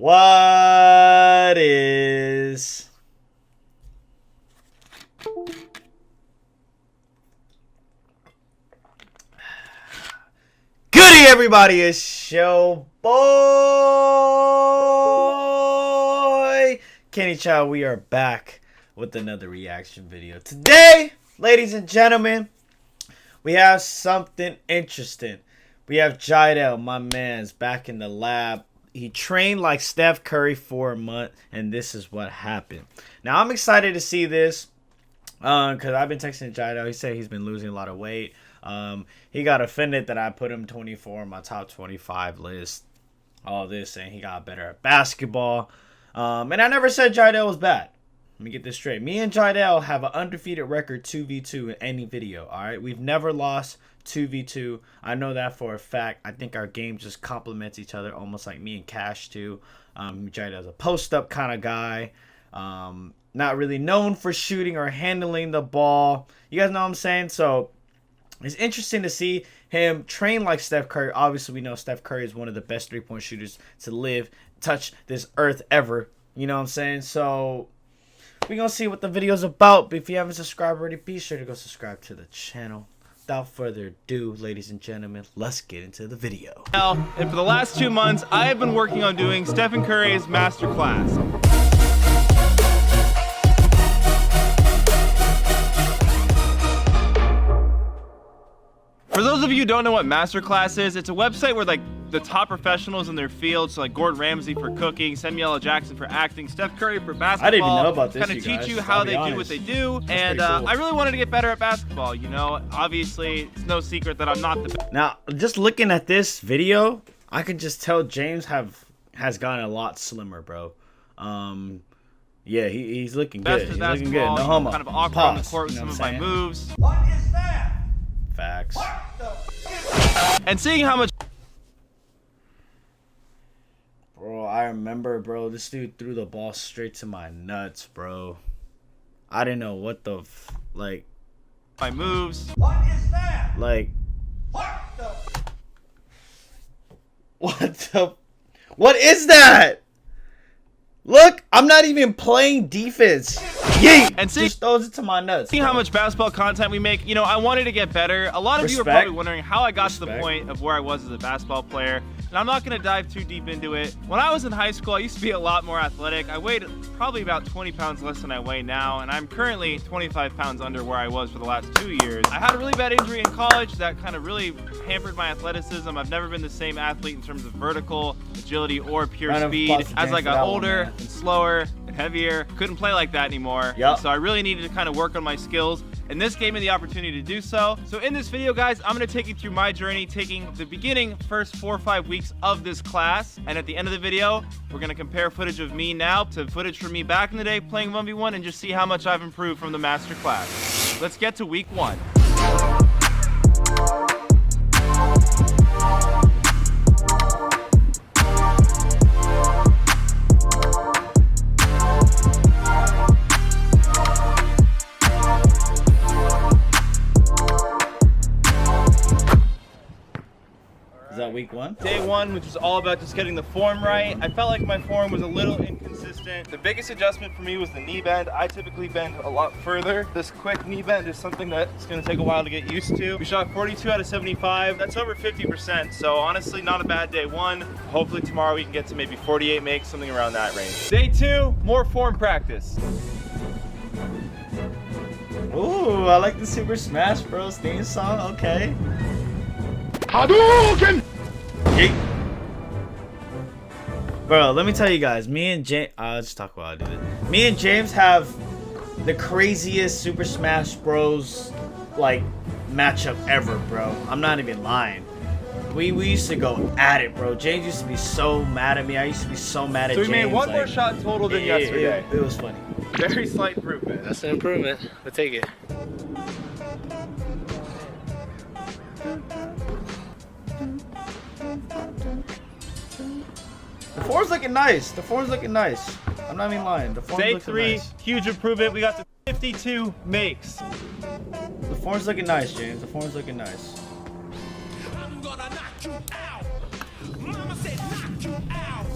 What is goody, everybody? It's your boy Kenny Chow. We are back with another reaction video. Today, ladies and gentlemen, we have something interesting. We have Jiedel, my man's back in the lab. He trained like Steph Curry for a month, and this is what happened. Now, I'm excited to see this because I've been texting Jiedel. He said he's been losing a lot of weight. He got offended that I put him 24 on my top 25 list. All this, saying he got better at basketball. And I never said Jiedel was bad. Let me get this straight. Me and Jiedel have an undefeated record 2v2 in any video, all right? We've never lost 2v2. I know that for a fact. I think our game just complements each other, almost like me and Cash too. Jiedel's a post-up kind of guy. Not really known for shooting or handling the ball. You guys know what I'm saying? So it's interesting to see him train like Steph Curry. Obviously, we know Steph Curry is one of the best three-point shooters to touch this earth ever. You know what I'm saying? So we're going to see what the video's about. But if you haven't subscribed already, be sure to go subscribe to the channel. Without further ado, ladies and gentlemen, let's get into the video. And for the last 2 months, I have been working on doing Stephen Curry's masterclass. For those of you who don't know what masterclass is, it's a website where like the top professionals in their field, so like Gordon Ramsay for cooking, Samuel L. Jackson for acting, Steph Curry for basketball. I didn't even know about this. Kind of teach you how they do what they do, and I really wanted to get better at basketball. You know, obviously it's no secret that I'm not the best. Now, just looking at this video, I can just tell James has gotten a lot slimmer, bro. Yeah, he's looking good. He's looking good. No homo. Kind of awkward on the court with some of my moves. What is that? Facts. And seeing how much. Bro, I remember, bro, this dude threw the ball straight to my nuts, bro. I didn't know what the like. My moves. What is that? Like. What the? What is that? Look, I'm not even playing defense. Yeet! And see, just throws it to my nuts. See how much basketball content we make. You know, I wanted to get better. A lot of you are probably wondering how I got to the point of where I was as a basketball player. And I'm not going to dive too deep into it. When I was in high school, I used to be a lot more athletic. I weighed probably about 20 pounds less than I weigh now. And I'm currently 25 pounds under where I was for the last 2 years. I had a really bad injury in college that kind of really hampered my athleticism. I've never been the same athlete in terms of vertical, agility, or pure speed. As I got older and slower and heavier, couldn't play like that anymore. Yep. So I really needed to kind of work on my skills. And this gave me the opportunity to do so. So in this video, guys, I'm gonna take you through my journey, taking the beginning first 4 or 5 weeks of this class. And at the end of the video, we're gonna compare footage of me now to footage from me back in the day playing 1v1 and just see how much I've improved from the master class. Let's get to week 1. Week 1? Day 1, which was all about just getting the form right. I felt like my form was a little inconsistent. The biggest adjustment for me was the knee bend. I typically bend a lot further. This quick knee bend is something that's going to take a while to get used to. We shot 42 out of 75. That's over 50%. So honestly, not a bad day 1. Hopefully tomorrow we can get to maybe 48 makes, something around that range. Day 2, more form practice. Ooh, I like the Super Smash Bros. Theme song. Okay. Hadouken! Bro, let me tell you guys, me and James, I'll just talk while I do this. Me and James have the craziest Super Smash Bros. Like matchup ever, bro. I'm not even lying. We used to go at it, bro. James used to be so mad at me. I used to be so mad at James. So we made one more shot total than yesterday. It was funny. Very slight improvement. That's an improvement. I'll take it. The form's looking nice. The form's looking nice. I'm not even lying. The form's Day looking 3, nice. huge improvement. We got to 52 makes. The form's looking nice, James. The form's looking nice. I'm gonna knock you out. Mama said knock you out.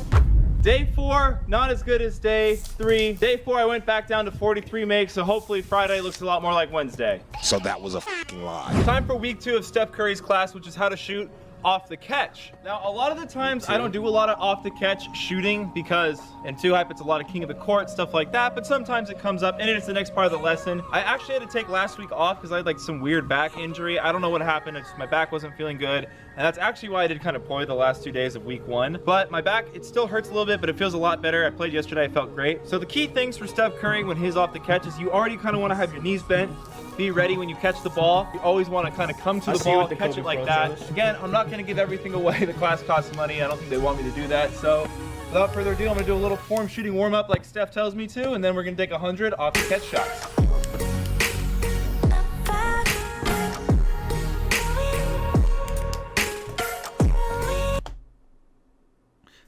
Day 4, not as good as day 3. Day 4, I went back down to 43 makes, so hopefully Friday looks a lot more like Wednesday. So that was a fucking lie. Time for week 2 of Steph Curry's class, which is how to shoot off the catch. Now, a lot of the times I don't do a lot of off the catch shooting because in 2-hype it's a lot of king of the court, stuff like that, but sometimes it comes up and it's the next part of the lesson. I actually had to take last week off because I had like some weird back injury. I don't know what happened, it's, my back wasn't feeling good, and that's actually why I did kind of poorly the last 2 days of week 1. But my back, it still hurts a little bit, but it feels a lot better. I played yesterday, I felt great. So the key things for Steph Curry when he's off the catch is you already kind of want to have your knees bent. Be ready when you catch the ball. You always want to kind of come to the ball, catch it like that. Again, I'm not going to give everything away. The class costs money. I don't think they want me to do that. So without further ado, I'm going to do a little form shooting warm up like Steph tells me to, and then we're going to take 100 off the catch shots.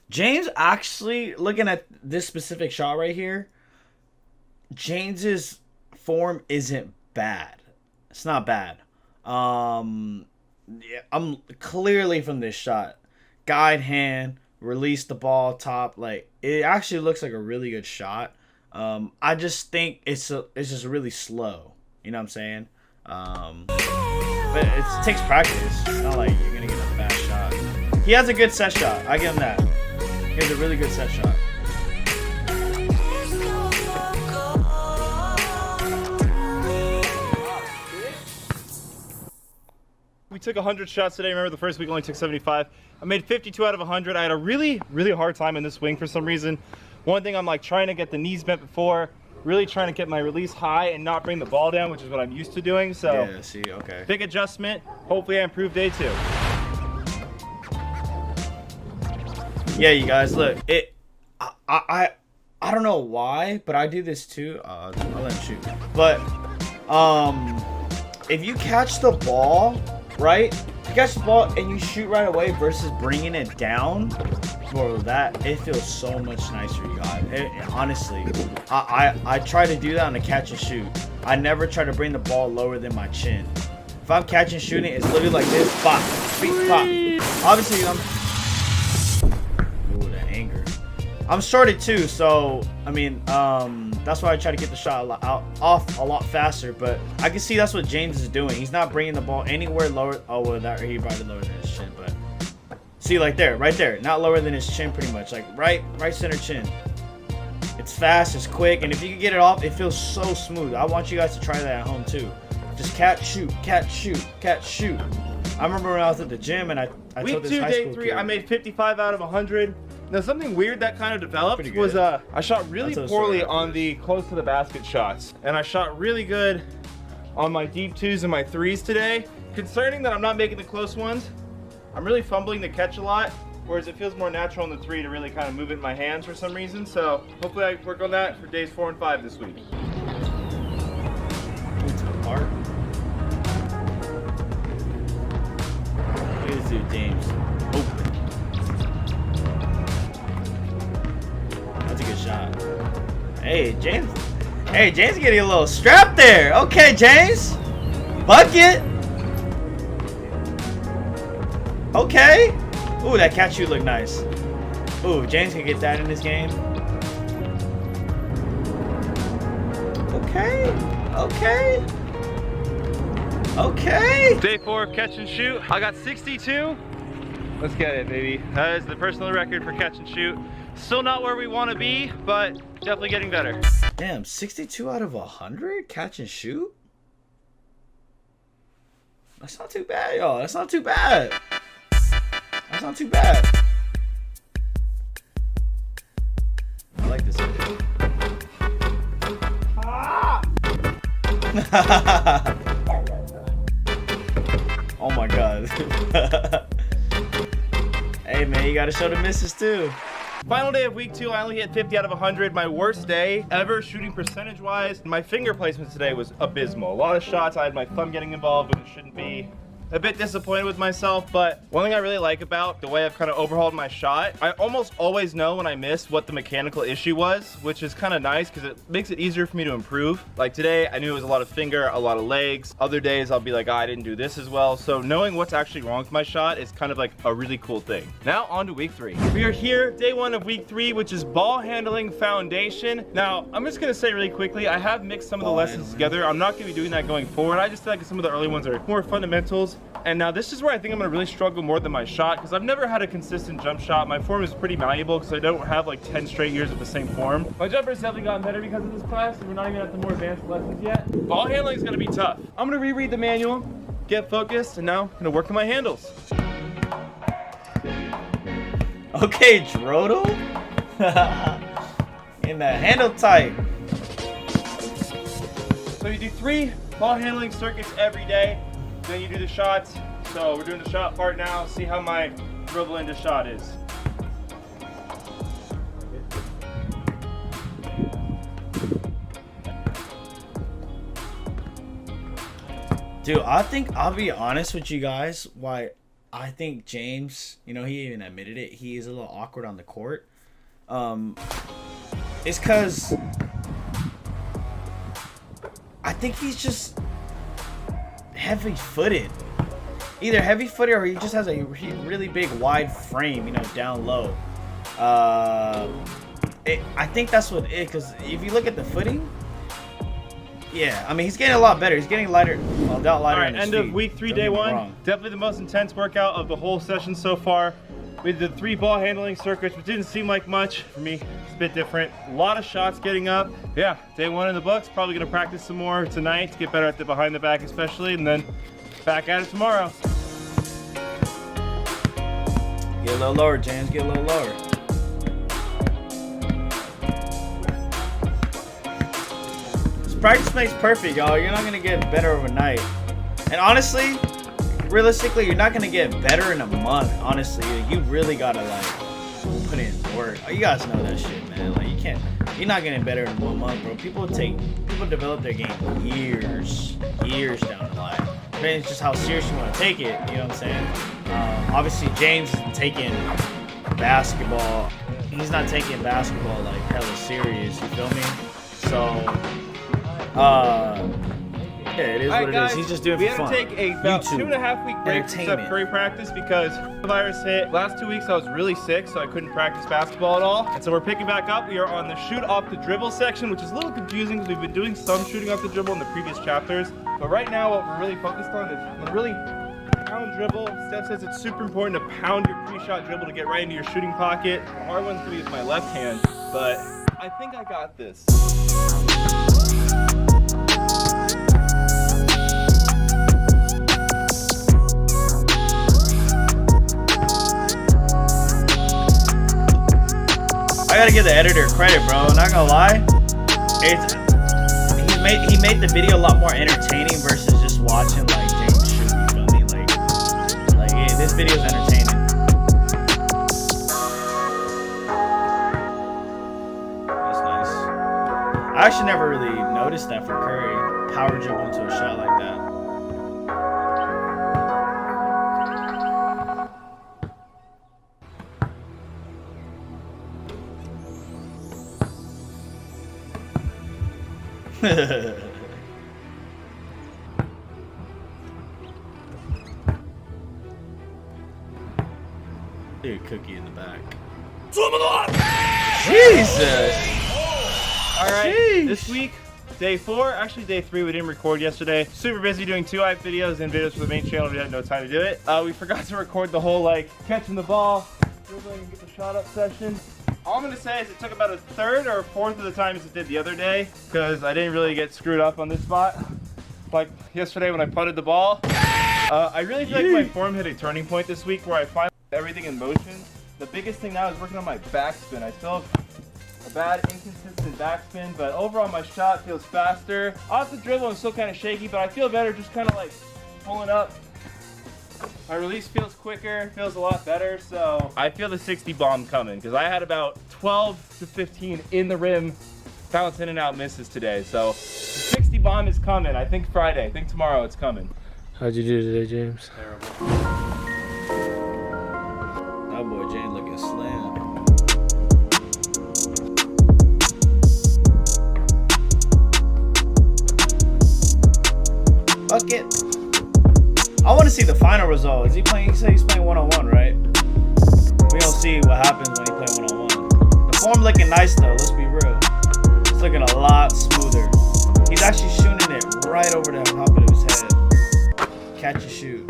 James, actually, looking at this specific shot right here, James's form isn't bad. It's not bad. Yeah, I'm clearly from this shot. Guide hand, release the ball, top. Like, it actually looks like a really good shot. I just think it's just really slow. You know what I'm saying? But it takes practice. It's not like you're gonna get a fast shot. He has a good set shot. I give him that. He has a really good set shot. We took 100 shots today. Remember the first week only took 75. I made 52 out of 100. I had a really hard time in this swing for some reason. One thing, I'm like trying to get the knees bent before, really trying to get my release high and not bring the ball down, which is what I'm used to doing. So yeah, see, okay. Big adjustment. Hopefully I improve day 2. Yeah, you guys, look, I don't know why, but I do this too. I'll let him shoot. But if you catch the ball, right? If you catch the ball and you shoot right away versus bringing it down, bro, that it feels so much nicer, you guys. Honestly, I try to do that on the catch and shoot. I never try to bring the ball lower than my chin. If I'm catching shooting, it's literally like this. Pop, pop. Obviously, ooh, the anger. I'm shorted too, so I mean, that's why I try to get the shot off a lot faster. But I can see that's what James is doing. He's not bringing the ball anywhere lower. Oh, well, that he probably lower than his chin, but see, like there, right there, not lower than his chin, pretty much, like right center chin. It's fast, it's quick, and if you can get it off, it feels so smooth. I want you guys to try that at home too. Just catch, shoot, catch, shoot, catch, shoot. I remember when I was at the gym and I told this high school Week 2, day 3, kid, I made 55 out of 100. Now something weird that kind of developed was I shot really poorly on the close to the basket shots, and I shot really good on my deep 2s and my 3s today. Concerning that I'm not making the close ones, I'm really fumbling the catch a lot, whereas it feels more natural on the 3 to really kind of move it in my hands for some reason. So hopefully I work on that for days 4 and 5 this week. Look at this dude, James. Open. That's a good shot. Hey, James. Hey, James getting a little strap there. Okay, James. Bucket. Okay. Ooh, that catch shoot look nice. Ooh, James can get that in this game. Okay. Okay. Okay. Day 4, catch and shoot. I got 62. Let's get it, baby. That is the personal record for catch and shoot. Still not where we want to be, but definitely getting better. Damn, 62 out of 100 catch and shoot? That's not too bad, y'all. That's not too bad. That's not too bad. I like this video. Oh my god. Hey man, you gotta show the misses too. Final day of week 2, I only hit 50 out of 100. My worst day ever shooting percentage wise. My finger placement today was abysmal. A lot of shots, I had my thumb getting involved when it shouldn't be. a bit disappointed with myself, but one thing I really like about the way I've kind of overhauled my shot, I almost always know when I miss what the mechanical issue was, which is kind of nice because it makes it easier for me to improve. Like today, I knew it was a lot of finger, a lot of legs. Other days, I'll be like, oh, I didn't do this as well. So knowing what's actually wrong with my shot is kind of like a really cool thing. Now on to week 3. We are here, day 1 of week 3, which is ball handling foundation. Now, I'm just gonna say really quickly, I have mixed some of the lessons together. I'm not gonna be doing that going forward. I just feel like some of the early ones are more fundamentals. And now this is where I think I'm gonna really struggle more than my shot, because I've never had a consistent jump shot. My form is pretty malleable because I don't have like 10 straight years of the same form. My jumper has definitely gotten better because of this class, and we're not even at the more advanced lessons yet. Ball handling is gonna be tough. I'm gonna reread the manual, get focused, and now I'm gonna work on my handles. Okay, Jiedel. In the handle type. So you do 3 ball handling circuits every day, then you do the shots. So we're doing the shot part now, see how my dribble into shot is. Dude, I think I'll be honest with you guys. Why I think James, you know, he even admitted it. He is a little awkward on the court. It's because I think he's just heavy-footed. Either heavy-footed or he just has a really big, wide frame, you know, down low. I think that's what it. Because if you look at the footing. Yeah, I mean, he's getting a lot better. He's getting lighter, well, lighter. All right, end of week 3, day 1. Definitely the most intense workout of the whole session so far. We did 3 ball handling circuits, which didn't seem like much. For me, it's a bit different. A lot of shots getting up. Yeah, day 1 in the books. Probably gonna practice some more tonight to get better at the behind the back especially, and then back at it tomorrow. Get a little lower, James. Get a little lower. Practice makes perfect, y'all. You're not gonna get better overnight. And honestly, realistically, you're not gonna get better in a month. Honestly, you really gotta like put in work. You guys know that shit, man. Like you're not getting better in 1 month, bro. People develop their game years down the line. It's just how serious you want to take it. You know what I'm saying? Obviously, James isn't taking basketball. He's not taking basketball like hella serious. You feel me? So. Yeah, it is what it is. He's just doing it for fun. We had to take about YouTube, 2.5 week break from Steph Curry practice because the virus hit. Last 2 weeks I was really sick, so I couldn't practice basketball at all. And so we're picking back up. We are on the shoot off the dribble section, which is a little confusing because we've been doing some shooting off the dribble in the previous chapters. But right now what we're really focused on is I'm gonna really pound dribble. Steph says it's super important to pound your pre-shot dribble to get right into your shooting pocket. The hard one's gonna be with my left hand, but I think I got this. I gotta give the editor credit, bro. Not gonna lie, he made the video a lot more entertaining versus just watching like James shoot. You feel me? Like yeah, this video's entertaining. That's nice. I actually never really noticed that from Curry, power dribble into a shot like that. Dude, cookie in the back. Jesus! Alright, Sheesh. This week, day 4, actually day 3, we didn't record yesterday. Super busy doing 2 hype videos and videos for the main channel, we had no time to do it. We forgot to record the whole like catching the ball, dribbling and get the shot up session. All I'm gonna say is it took about a third or a fourth of the time as it did the other day because I didn't really get screwed up on this spot. Like yesterday when I putted the ball. I really feel like my form hit a turning point this week where I finally put everything in motion. The biggest thing now is working on my backspin. I still have a bad, inconsistent backspin, but overall my shot feels faster. Off the dribble, I'm still kind of shaky, but I feel better just kind of like pulling up. My release feels quicker, feels a lot better, so I feel the 60 bomb coming because I had about 12 to 15 in the rim bounce in and out misses today. So the 60 bomb is coming. I think Friday, I think tomorrow it's coming. How'd you do today, James? Terrible. That boy Jane looking slim. Fuck it. I want to see the final result. Is he playing? He said he's playing one-on-one, right? We don't see what happens when he plays one-on-one. The form looking nice though. Let's be real. It's looking a lot smoother. He's actually shooting it right over the top of his head. Catch and shoot.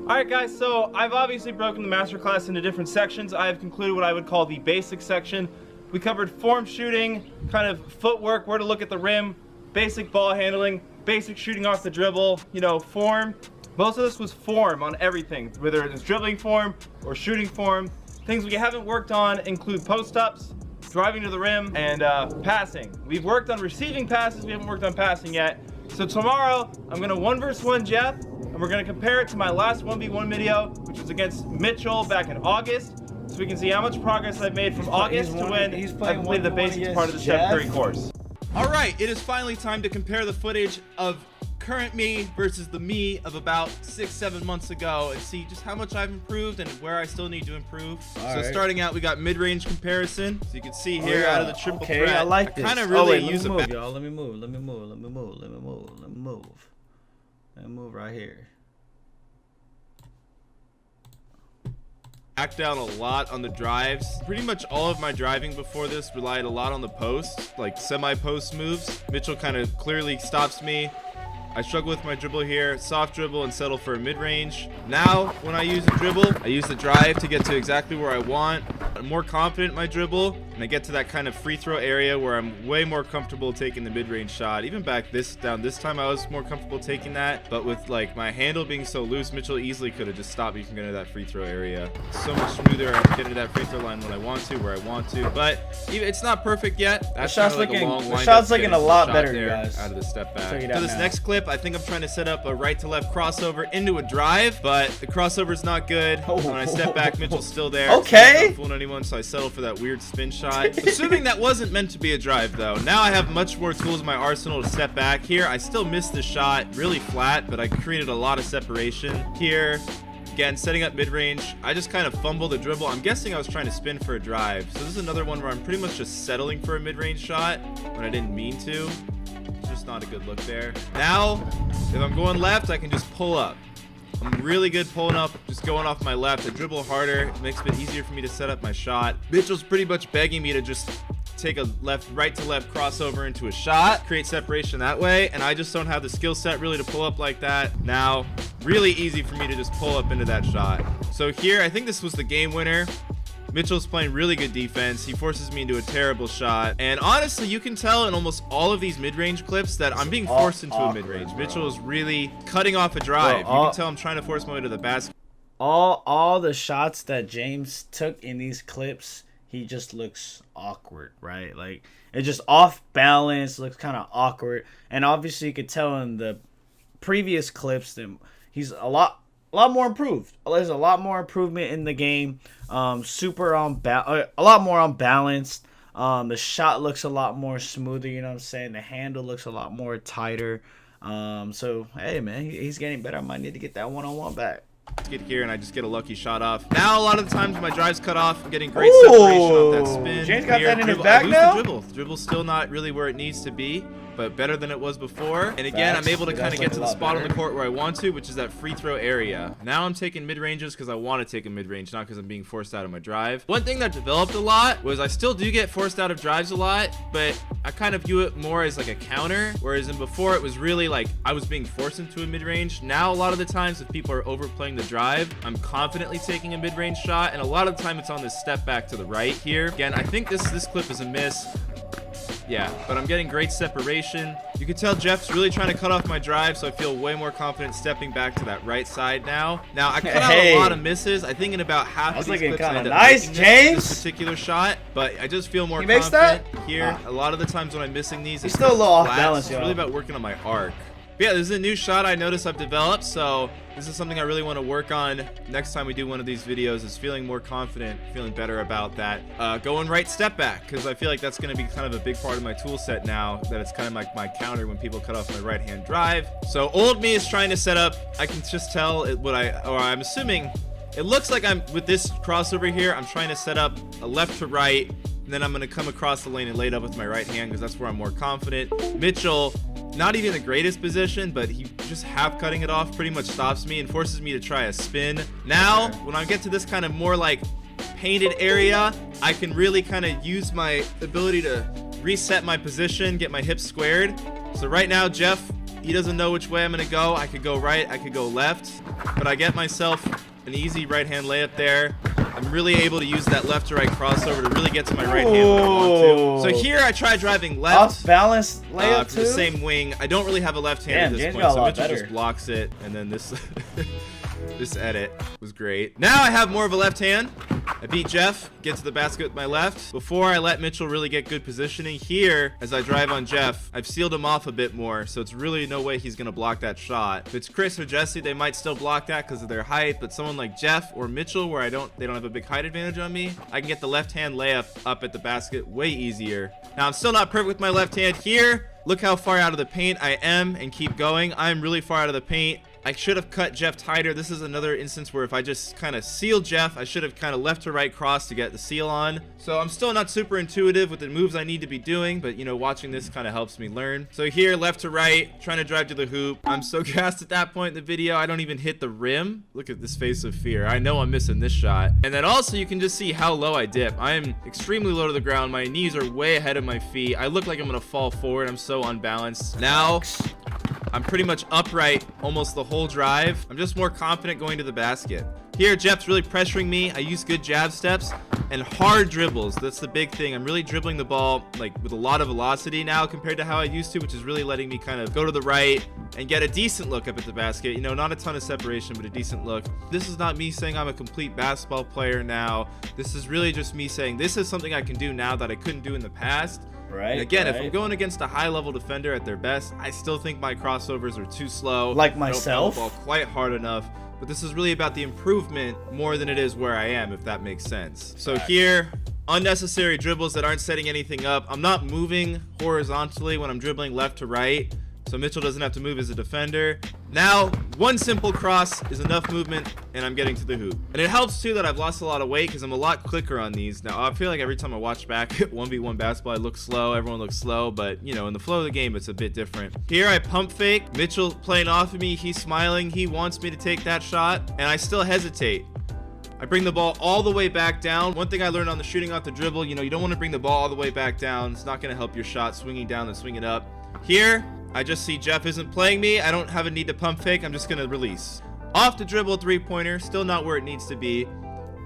Alright guys, so I've obviously broken the masterclass into different sections. I have concluded what I would call the basic section. We covered form shooting, kind of footwork, where to look at the rim, basic ball handling, basic shooting off the dribble, you know, form. Most of this was form on everything, whether it's dribbling form or shooting form. Things we haven't worked on include post-ups, driving to the rim, and passing. We've worked on receiving passes, we haven't worked on passing yet. So tomorrow, I'm gonna 1v1 Jeff, and we're gonna compare it to my last 1v1 video, which was against Mitchell back in August, so we can see how much progress I've made from August to when I completed the basics part of the Steph Curry course. All right, it is finally time to compare the footage of current me versus the me of about 6-7 months ago and see just how much I've improved and where I still need to improve. Starting out, we got mid-range comparison. So you can see here out of the triple threat. I like this. I kind of really use a y'all. Let me move right here. Back down a lot on the drives. Pretty much all of my driving before this relied a lot on the post, like semi-post moves. Mitchell kind of clearly stops me. I struggle with my dribble here, soft dribble and settle for a mid-range. Now, when I use a dribble, I use the drive to get to exactly where I want. I'm more confident in my dribble, and I get to that kind of free throw area where I'm way more comfortable taking the mid-range shot. Even back this time, I was more comfortable taking that, but with like my handle being so loose, Mitchell easily could have just stopped me from getting to that free throw area. So much smoother. I can get to that free throw line when I want to, where I want to, but it's not perfect yet. That's the shot's looking a lot better, you guys. Out of the step back. To this next clip, I think I'm trying to set up a right to left crossover into a drive, but the crossover's not good. When I step back, Mitchell's still there. Okay. So I'm not fooling anyone, so I settle for that weird spin shot. Assuming that wasn't meant to be a drive though. Now I have much more tools in my arsenal to step back. Here, I still missed the shot really flat, but I created a lot of separation. Here, again, setting up mid-range, I just kind of fumbled the dribble. I'm guessing I was trying to spin for a drive. So this is another one where I'm pretty much just settling for a mid-range shot when I didn't mean to. Just not a good look there. Now, if I'm going left, I can just pull up. I'm really good pulling up, just going off my left. I dribble harder, it makes it easier for me to set up my shot. Mitchell's pretty much begging me to just take a right to left crossover into a shot, create separation that way, and I just don't have the skill set really to pull up like that. Now, really easy for me to just pull up into that shot. So here, I think this was the game winner. Mitchell's playing really good defense. He forces me into a terrible shot. And honestly, you can tell in almost all of these mid-range clips that I'm being forced into a mid-range. Mitchell is really cutting off a drive. You can tell I'm trying to force my way to the basket. All the shots that James took in these clips, he just looks awkward, right? Like, it's just off balance, looks kind of awkward. And obviously, you could tell in the previous clips that he's a lot more improved. There's a lot more improvement in the game. A lot more unbalanced. The shot looks a lot more smoother, you know what I'm saying? The handle looks a lot more tighter. So, hey, man, he's getting better. I might need to get that one-on-one back. Get here and I just get a lucky shot off. Now a lot of the times my drive's cut off, I'm getting great separation off that spin. James got that in his I bag lose now? the dribble. The dribble's still not really where it needs to be, but better than it was before. And again, I'm able to kind of get to the spot on the court where I want to, which is that free throw area. Now I'm taking mid-ranges because I want to take a mid-range, not because I'm being forced out of my drive. One thing that developed a lot was I still do get forced out of drives a lot, but I kind of view it more as like a counter, whereas in before it was really like I was being forced into a mid-range. Now a lot of the times if people are overplaying the drive, I'm confidently taking a mid-range shot, and a lot of the time it's on this step back to the right here. Again, I think this clip is a miss. Yeah, but I'm getting great separation. You can tell Jeff's really trying to cut off my drive, so I feel way more confident stepping back to that right side now. Now, I cut out a lot of misses. I think in about half of these clips I end up making this particular shot, but I just feel more confident here. A lot of the times when I'm missing these, it's still a little off balance, It's really about working on my arc. But yeah, this is a new shot I noticed I've developed, so this is something I really want to work on next time we do one of these videos, is feeling more confident, feeling better about that. Going right step back, because I feel like that's going to be kind of a big part of my tool set now, that it's kind of like my counter when people cut off my right hand drive. So old me is trying to set up, I can just tell I'm assuming, it looks like I'm, with this crossover here, I'm trying to set up a left to right, and then I'm going to come across the lane and lay it up with my right hand, because that's where I'm more confident. Mitchell, not even the greatest position, but he just half cutting it off pretty much stops me and forces me to try a spin. Now, when I get to this kind of more like painted area, I can really kind of use my ability to reset my position, get my hips squared. So right now, Jeff, he doesn't know which way I'm going to go. I could go right, I could go left, but I get myself an easy right hand layup there. I'm really able to use that left to right crossover to really get to my right hand when I want to. So here I try driving left. Off balance layup for the same wing. I don't really have a left hand at this point, so Mitchell just blocks it, and then this this edit was great. Now I have more of a left hand. I beat Jeff, get to the basket with my left. Before I let Mitchell really get good positioning here, as I drive on Jeff, I've sealed him off a bit more, so it's really no way he's gonna block that shot. If it's Chris or Jesse, they might still block that because of their height, but someone like Jeff or Mitchell, where they don't have a big height advantage on me, I can get the left hand layup up at the basket way easier. Now I'm still not perfect with my left hand here. Look how far out of the paint I am, and keep going. I'm really far out of the paint. I should have cut Jeff tighter. This is another instance where if I just kind of sealed Jeff, I should have kind of left to right cross to get the seal on. So I'm still not super intuitive with the moves I need to be doing, but you know, watching this kind of helps me learn. So here, left to right, trying to drive to the hoop. I'm so gassed at that point in the video, I don't even hit the rim. Look at this face of fear. I know I'm missing this shot. And then also you can just see how low I dip. I am extremely low to the ground. My knees are way ahead of my feet. I look like I'm gonna fall forward. I'm so unbalanced. Now, I'm pretty much upright almost the whole drive. I'm just more confident going to the basket. Here, Jeff's really pressuring me. I use good jab steps and hard dribbles. That's the big thing. I'm really dribbling the ball like with a lot of velocity now compared to how I used to, which is really letting me kind of go to the right and get a decent look up at the basket. You know, not a ton of separation, but a decent look. This is not me saying I'm a complete basketball player now. This is really just me saying this is something I can do now that I couldn't do in the past. Right. And again, if I'm going against a high-level defender at their best, I still think my crossovers are too slow. Like myself. I don't ball quite hard enough. But this is really about the improvement more than it is where I am, if that makes sense. So here, unnecessary dribbles that aren't setting anything up. I'm not moving horizontally when I'm dribbling left to right, so Mitchell doesn't have to move as a defender. Now, one simple cross is enough movement, and I'm getting to the hoop. And it helps, too, that I've lost a lot of weight because I'm a lot quicker on these. Now, I feel like every time I watch back 1v1 basketball, I look slow. Everyone looks slow, but, you know, in the flow of the game, it's a bit different. Here, I pump fake. Mitchell playing off of me. He's smiling. He wants me to take that shot, and I still hesitate. I bring the ball all the way back down. One thing I learned on the shooting off the dribble, you know, you don't want to bring the ball all the way back down. It's not going to help your shot swinging down and swinging up. Here, I just see Jeff isn't playing me. I don't have a need to pump fake. I'm just going to release. Off the dribble three-pointer. Still not where it needs to be,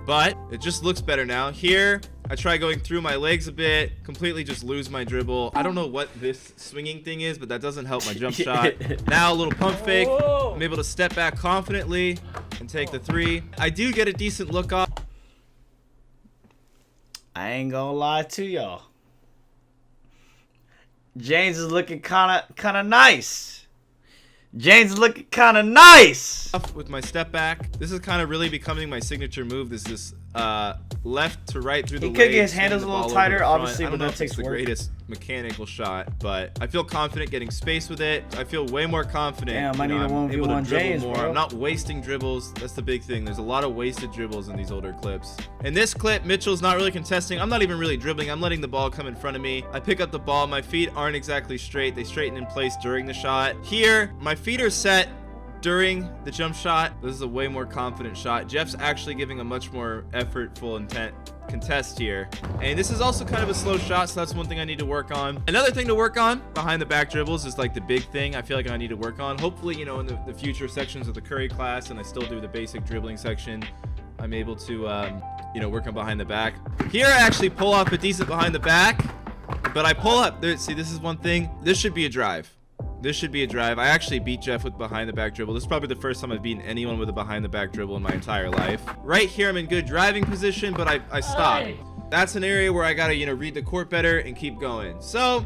but it just looks better now. Here, I try going through my legs a bit. Completely just lose my dribble. I don't know what this swinging thing is, but that doesn't help my jump shot. Now a little pump fake. I'm able to step back confidently and take the three. I do get a decent look off. I ain't gonna lie to y'all. James is looking kind of nice. James is looking kind of nice. With my step back, this is kind of really becoming my signature move. This left to right through the legs. He could get his handles a little tighter, obviously, but that takes work. The greatest mechanical shot, but I feel confident getting space with it. I feel way more confident. Damn, I need a 1v1 James, more. bro. I'm not wasting dribbles. That's the big thing. There's a lot of wasted dribbles in these older clips. In this clip, Mitchell's not really contesting. I'm not even really dribbling. I'm letting the ball come in front of me. I pick up the ball. My feet aren't exactly straight. They straighten in place during the shot. Here, my feet are set during the jump shot. This is a way more confident shot. Jeff's actually giving a much more effortful intent contest here, and this is also kind of a slow shot, so that's one thing I need to work on. Another thing to work on behind the back dribbles is like the big thing I feel like I need to work on. Hopefully, you know, in the future sections of the Curry class, and I still do the basic dribbling section, I'm able to you know, work on behind the back. Here I actually pull off a decent behind the back, but I pull up there. See, this is one thing. This should be a drive. This should be a drive. I actually beat Jeff with behind the back dribble. This is probably the first time I've beaten anyone with a behind the back dribble in my entire life. Right here, I'm in good driving position, but I stop. That's an area where I gotta, you know, read the court better and keep going. So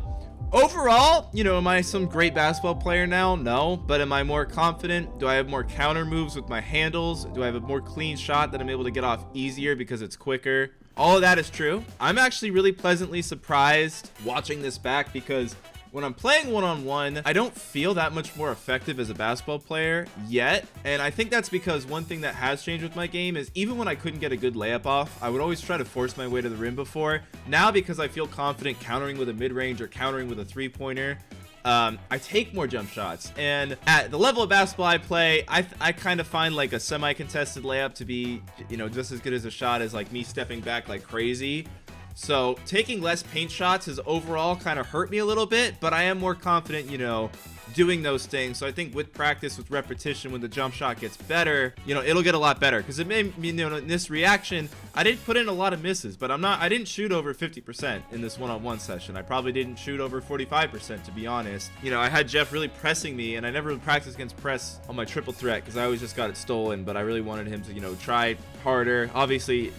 Overall, you know, am I some great basketball player now? No. But am I more confident? Do I have more counter moves with my handles? Do I have a more clean shot that I'm able to get off easier because it's quicker? All of that is true. I'm actually really pleasantly surprised watching this back because when I'm playing one-on-one, I don't feel that much more effective as a basketball player yet. And I think that's because one thing that has changed with my game is even when I couldn't get a good layup off, I would always try to force my way to the rim before. Now, because I feel confident countering with a mid-range or countering with a three-pointer, I take more jump shots. And at the level of basketball I play, I kind of find like a semi-contested layup to be, you know, just as good as a shot as like me stepping back like crazy. So taking less paint shots has overall kind of hurt me a little bit, but I am more confident, you know, doing those things. So I think with practice, with repetition, when the jump shot gets better, you know, it'll get a lot better. Because it may, you know, in this reaction, I didn't put in a lot of misses, but I didn't shoot over 50% in this one-on-one session. I probably didn't shoot over 45%, to be honest. You know, I had Jeff really pressing me, and I never really practiced against press on my triple threat because I always just got it stolen, but I really wanted him to, you know, try harder. Obviously,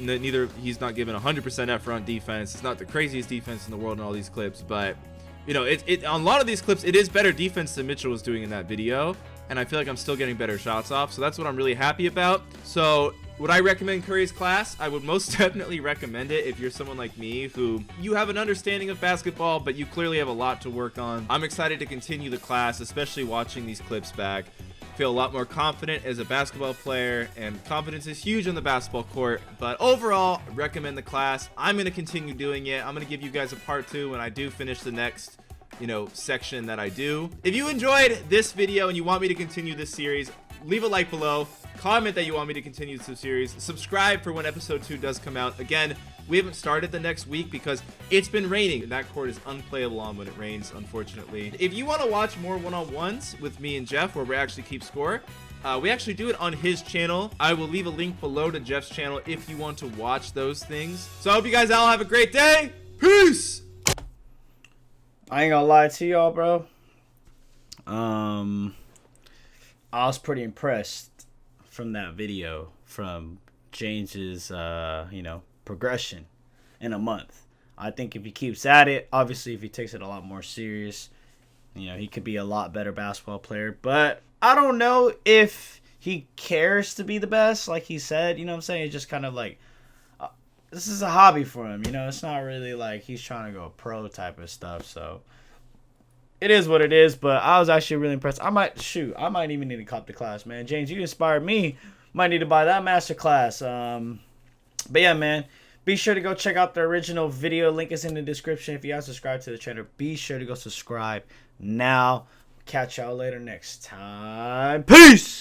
he's not given 100% effort on defense. It's not the craziest defense in the world in all these clips, but you know, on a lot of these clips, it is better defense than Mitchell was doing in that video, and I feel like I'm still getting better shots off, so that's what I'm really happy about. So would I recommend Curry's class? I would most definitely recommend it if you're someone like me who you have an understanding of basketball, but you clearly have a lot to work on. I'm excited to continue the class, especially watching these clips back. Feel a lot more confident as a basketball player, and confidence is huge on the basketball court. But overall, I recommend the class. I'm going to continue doing it. I'm going to give you guys a part 2 when I do finish the next, you know, section that I do. If you enjoyed this video and you want me to continue this series, leave a like below, comment that you want me to continue this series, subscribe for when episode 2 does come out. Again, we haven't started the next week because it's been raining and that court is unplayable on when it rains, unfortunately. If you want to watch more one-on-ones with me and Jeff where we actually keep score, we actually do it on his channel. I will leave a link below to Jeff's channel if you want to watch those things. So I hope you guys all have a great day. Peace! I ain't gonna lie to y'all, bro. I was pretty impressed from that video from James's, you know, progression in a month. I think if he keeps at it, obviously if he takes it a lot more serious, you know, he could be a lot better basketball player. But I don't know if he cares to be the best, like he said. You know what I'm saying? It's just kind of like, this is a hobby for him. You know, it's not really like he's trying to go pro type of stuff. So it is what it is. But I was actually really impressed. I might even need to cop the class, man. James, you inspired me. Might need to buy that masterclass. But yeah, man, be sure to go check out the original video. Link is in the description. If you haven't subscribed to the channel, be sure to go subscribe now. Catch y'all later next time. Peace!